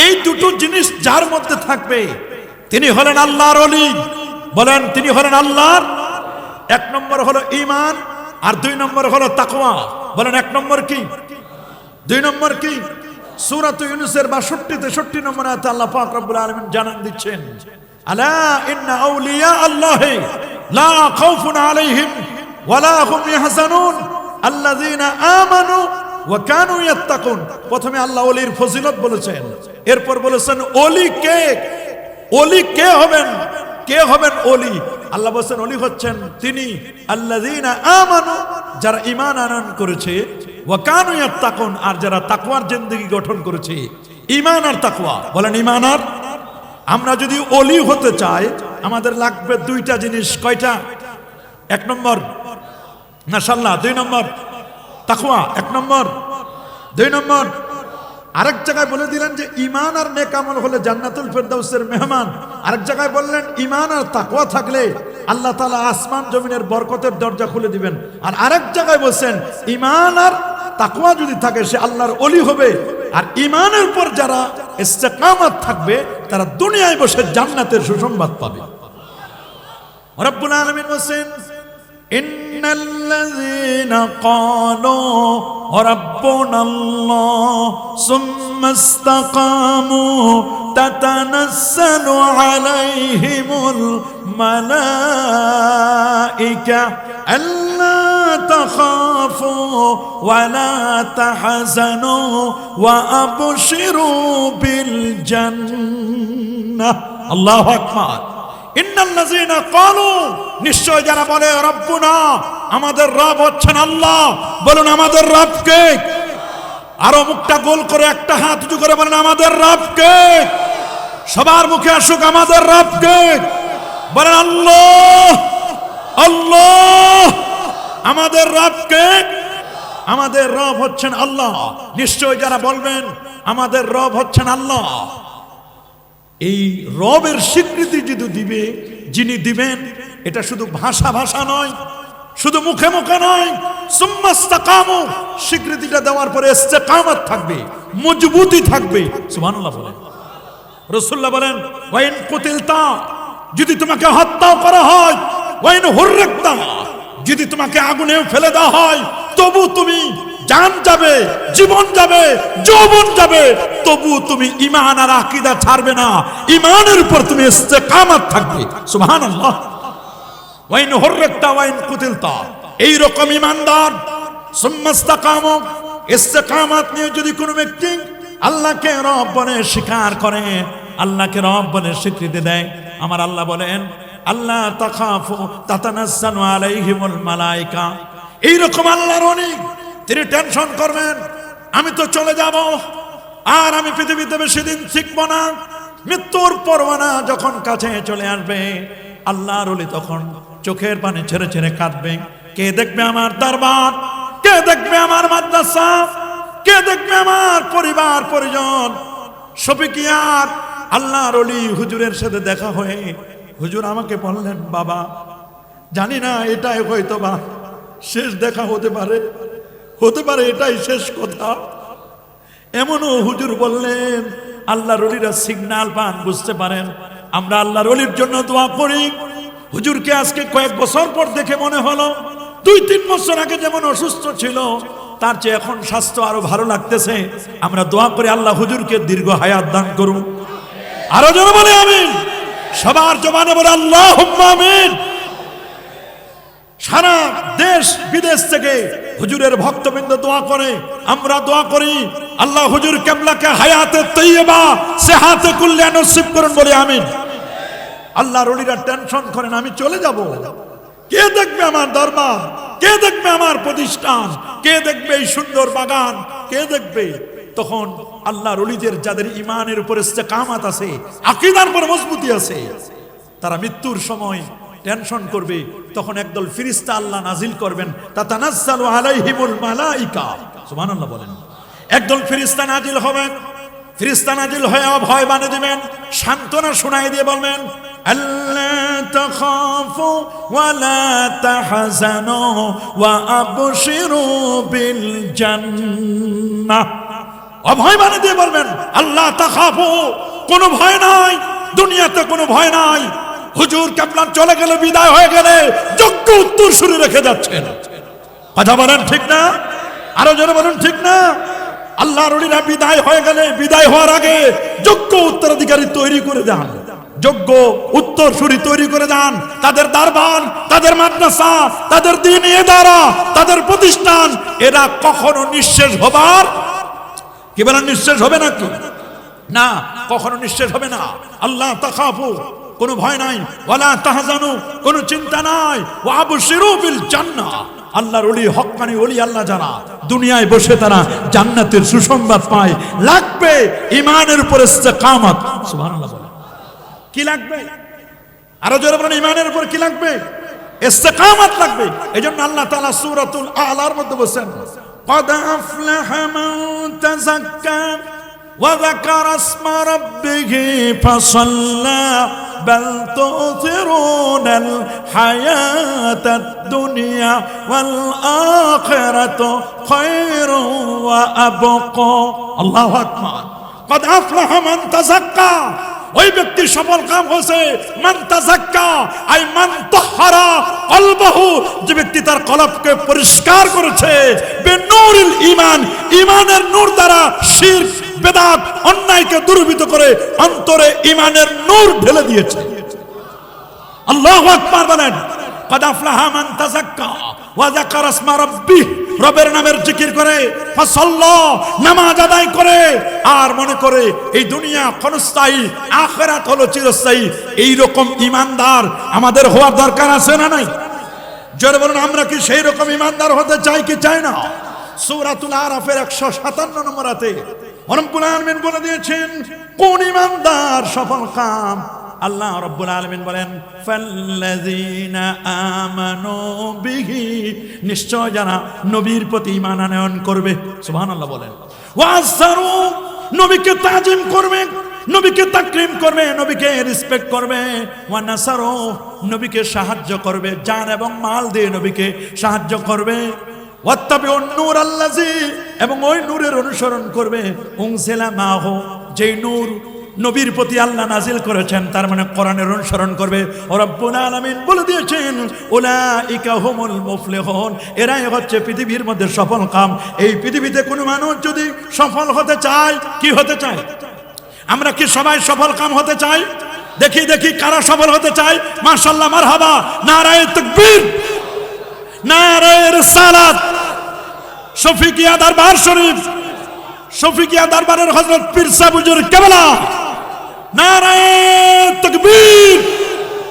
এই দুটো জিনিস যার মধ্যে থাকবে তিনি হলেন আল্লাহর ওলি। বলেন তিনি হলেন আল্লাহর। এক নম্বর হলো ঈমান, আর দুই নম্বর হলো তাকওয়া। বলেন এক নম্বর কি, দুই নম্বর কি? সূরা ইউনূসের 62-63 নম্বর আয়াতে আল্লাহ পাক রব্বুল আলামিন জানান দিচ্ছেন, আলা ইন্না আউলিয়া আল্লাহি লা খাউফুন আলাইহিম ওয়ালা হুম ইয়াহজানুন আল্লাযীনা আমানু ওয়া কানু ইয়াত্তাকুন। প্রথমে আল্লাহ ওলির ফজিলত বলেছেন, এরপর বলেছেন ওলি কে, ওলি কে হবেন, কে হবেন ওলি? আল্লাহ বলেছেন ওলি হচ্ছেন তিনি আল্লাযীনা আমানু, যারা ঈমান আনয়ন করেছে, ওয়া কানু ইয়াত্তাকুন, আর যারা তাকওয়ার জিন্দেগি গঠন করেছে। ঈমান আর তাকওয়া। বলেন ঈমান আর। আমরা যদি ওলি হতে চাই আমাদের লাগবে দুইটা জিনিস। কয়টা? এক নম্বর মাশাআল্লাহ, দুই নম্বর তাকওয়া, এক নম্বর, দুই নম্বর। আরেক জায়গায় বলে দিলেন যে ঈমান আর নেক আমল হলে জান্নাতুল ফেরদাউসের মেহমান। আরেক জায়গায় বললেন ঈমান আর তাকওয়া থাকলে আল্লাহ তাআলা আসমান জমিনের বরকতের দরজা খুলে দিবেন। আর আরেক জায়গায় বলছেন ঈমান আর তাকওয়া যদি থাকে সে আল্লাহর ওলি হবে। আর ঈমানের উপর যারা ইস্তেকামত থাকবে তারা দুনিয়ায় বসে জান্নাতের সুসংবাদ পাবে। রব্বুল আলামিন বলেন, ইন্নাল্লাযীনা ক্বালু রাব্বুনাল্লাহ সুম্মা ইসতাকামু তাতানাজ্জালু আলাইহিমুল মালাইকা আল্লা তাখাফু ওয়া লা তাহজানু ওয়া আবশিরু বিল জান্নাহ। আল্লাহু আকবার। ইন্নাল্লাযীনা ক্বালু, নিশ্চয় যারা বলে রব্বুনা, আমাদের রব হচ্ছেন আল্লাহ। বলুন আমাদের রব কে? আরো মুখটা গোল করে একটা হাত উঁচু করে বলেন আমাদের রব কে? সবার মুখে আসুক আমাদের রব কে? বলেন আল্লাহ, আল্লাহ। আমাদের রব কে? আমাদের রব হচ্ছেন আল্লাহ। নিশ্চয় যারা বলবেন আমাদের রব হচ্ছেন আল্লাহ, এই রবের স্বীকৃতি যদি দিবে, যিনি দিবেন, এটা শুধু ভাষা ভাষা নয়, শুধু মুখে মুখে নয়। সুম্মা ইসতাকামু, স্বীকৃতিটা দেওয়ার পরে ইস্তেকামত থাকবে, মজবুতি থাকবে। সুবহানাল্লাহ বলেন। রাসূলুল্লাহ বলেন, ওয়াইন কুতিলতা, যদি তোমাকে হত্যা করা হয়, ওয়াইন হুররিকতা, যদি তোমাকে আগুনে ফেলে দেওয়া হয়, তবু তুমি জান যাবে, জীবন যাবে, যৌবন যাবে, তবু তুমি ঈমান আর আকীদা ছাড়বে না। ঈমানের উপর তুমি ইস্তেকামত থাকবে। সুবহানাল্লাহ। ওয়াইন হুররিকতা ওয়াইন কুতিলতা, এই রকম ঈমানদার সুম্মা ইসতাকামু, ইস্তেকামত নিয়ে যদি কোনো ব্যক্তি আল্লাহকে রব বলে স্বীকার করে, আল্লাহকে রব বলে স্বীকৃতি দেয়, আমার আল্লাহ বলেন আল্লাহ তাখাফু তাতানাজ্জালু আলাইহিমুল মালাইকা। এইরকম আল্লাহর অনেক, তিনি টেনশন করবেন আমি তো চলে যাব, আর আমি পৃথিবীতে বেশি দিন শিখবো না, মৃত্যুর পরওয়ানা যখন কাছে চলে আসবে, আল্লাহর ওলি তখন চোখের পানি ছেড়ে ছেড়ে কাঁদবে। কে দেখবে আমার দরবার? কে দেখবে আমার মাদ্রাসা? কে দেখবে আমার পরিবার পরিজন? শফিকিয়ার আল্লাহর ওলি হুজুরের সাথে দেখা হয়ে হুজুর আমাকে বললেন, বাবা জানি না এটাই হয়তো বা শেষ দেখা হতে পারে, হতে পারে এটাই শেষ কথা। এমনও হুজুর বললেন, আল্লাহর ওলিরা সিগন্যাল পান, বুঝতে পারেন। আমরা আল্লাহর ওলির জন্য দোয়া করি। হুজুরকে আজকে কয়েক বছর পর দেখে মনে হলো 2-3 বছর আগে যেমন অসুস্থ ছিল তার চেয়ে এখন স্বাস্থ্য আরো ভালো লাগতেছে। আমরা দোয়া করি আল্লাহ হুজুরকে দীর্ঘ হায়াত দান করুন। আরো জোরে বলে আমিন। সবার জবানে বলে আল্লাহুম্মা আমিন। সারা দেশ বিদেশ থেকে হুজুরের ভক্তবৃন্দ দোয়া করে, আমরা দোয়া করি আল্লাহ হুজুর কিবলাকে হায়াতে তৈয়বা সেহাতে কুল্লিয়া নসিব করুন, বলে আমিন। আল্লাহর ওলিরা টেনশন করেন আমি চলে যাব, কে দেখবে আমার দরবার? কে দেখবে আমার প্রতিষ্ঠান? কে দেখবে এই সুন্দর বাগান? কে দেখবে? তখন আল্লাহর ওলিদের যাদের ঈমানের উপর ইস্তেকামত আছে, আকীদার উপর মজবুতি আছে, তারা মৃত্যুর সময় টেনশন করবে। তখন একদল ফেরেশতা আল্লাহ নাজিল করবেন, তাতানাজ্জালু আলাইহিমুল মালাইকা। সুবহানাল্লাহ বলেন। একদল ফেরেশতা নাজিল হবেন, ফেরেশতা নাজিল হয়ে ভয় বানিয়ে দিবেন, সান্ত্বনা শোনায় দিয়ে বলবেন আল্লা তাখাফু ওয়া লা তাহজানু ওয়া আবশিরু বিল জান্নাহ। ও অভয় বানিয়ে দিয়ে বলবেন আল্লাহ তাখাফু, কোনো ভয় নাই, দুনিয়াতে কোনো ভয় নাই। হুজুর কেবলা চলে গেলে, বিদায় হয়ে গেলে যোগ্য উত্তর শুরু রেখে যাচ্ছেন। কথা বলেন ঠিক না? আরো জোরে বলুন ঠিক না? আল্লাহর ওলিরা বিদায় হয়ে গেলে, বিদায় হওয়ার আগে যোগ্য উত্তরাধিকারী তৈরি করে যান, যোগ্য উত্তরসূরি তৈরি করে যান। তাদের দরবার, তাদের মাদ্রাসা, তাদের দ্বীনি ইদারা, তাদের প্রতিষ্ঠান, এরা কখনো নিঃশেষ হবার, কি বলেন, নিঃশেষ হবে নাকি? না, কখনো নিঃশেষ হবে না। আল্লাহ তাখাফু, কোনো ভয় নাই, ওয়ালা তাহজানু, কোনো চিন্তা নাই, ওয়া আবশিরু বিল জান্নাহ। আল্লাহর ওলি, হক্কানি ওলি আল্লাহ যারা, দুনিয়ায় বসে তারা জান্নাতের সুসংবাদ পায়। লাগবে ঈমানের উপর ইস্তেকামত। সুবহানাল্লাহ বলেন। কি লাগবে? আরো জোরে বলেন, ঈমানের উপর কি লাগবে? ইস্তেকামত লাগবে। এজন্য আল্লাহ তাআলা সূরাতুল আ'লার মধ্যে বলেন, قد أفلح من تزكى وذكر اسم ربه فصلى بل تؤثرون الحياة الدنيا والآخرة خير وأبقى الله أكبر قد أفلح من تزكى ওই ব্যক্তি সফল কাম হয়েছে মান তাযাক্কা আই মান তাহহারা কলবহু, যে ব্যক্তি তার কলবকে পরিষ্কার করেছে বেনূরিল ঈমান, ঈমানের নূর দ্বারা শিরক, বিদআত, অন্যায়কে দূরীভূত করে অন্তরে ঈমানের নূর ঢেলে দিয়েছে। আল্লাহু আকবার বলেন। قد أفلح من تزكى وذكر اسم ربه, রবের নামের জিকির করে, ফাসাল্লা, নামাজ আদায় করে, আর মনে করে এই দুনিয়া ক্ষণস্থায়ী, আখিরাত হলো চিরস্থায়ী। এই রকম ঈমানদার আমাদের হওয়ার দরকার আছে না নাই? জোরে বলুন, আমরা কি সেই রকম ঈমানদার হতে চাই কি চাই না? সূরাতুল আরাফের 157 নম্বর আয়াতে রব্বুল আলামিন বলে দিয়েছেন কোন ঈমানদার সফল কাম। আল্লাহ রাব্বুল আলামিন বলেন, ফাল্লাযীনা আমানু বিহি, নিশ্চয় যারা নবীর প্রতি ঈমান আনয়ন করবে, সুবহানাল্লাহ বলেন, ওয়াসারু, নবীকে তাজিম করবে, নবীকে তাকরীম করবে, নবীকে রেসপেক্ট করবে, ওয়া নাসারু, নবীকে সাহায্য করবে, জান এবং মাল দিয়ে নবীকে সাহায্য করবে, ওয়াত্তাবিউন নূর আল্লাযী, এবং ওই নূরের অনুসরণ করবে, উনজিলা মাহু, যেই নূর নবীর প্রতি আল্লাহ নাজিল করেছেন, তার মানে কোরআনের অনুসরণ করবে। রব্বুল আলামিন বলে দিয়েছেন উলাইকা হুমুল মুফলিহুন, এরাই হচ্ছে পৃথিবীর মধ্যে সফল কাম। এই পৃথিবীতে কোনো মানুষ যদি সফল হতে চায়, কি হতে চায়? আমরা কি সবাই সফল কাম হতে চাই? দেখি দেখি কারা সফল হতে চায়। মাশাআল্লাহ, মারহাবা, নারায়ে তাকবীর, নারায়ে রিসালাত, শফিকিয়া দরবার শরীফ, শফিকিয়া দরবারের হযরত পীর সাহেব হুজুর কেবলা, নারায়ে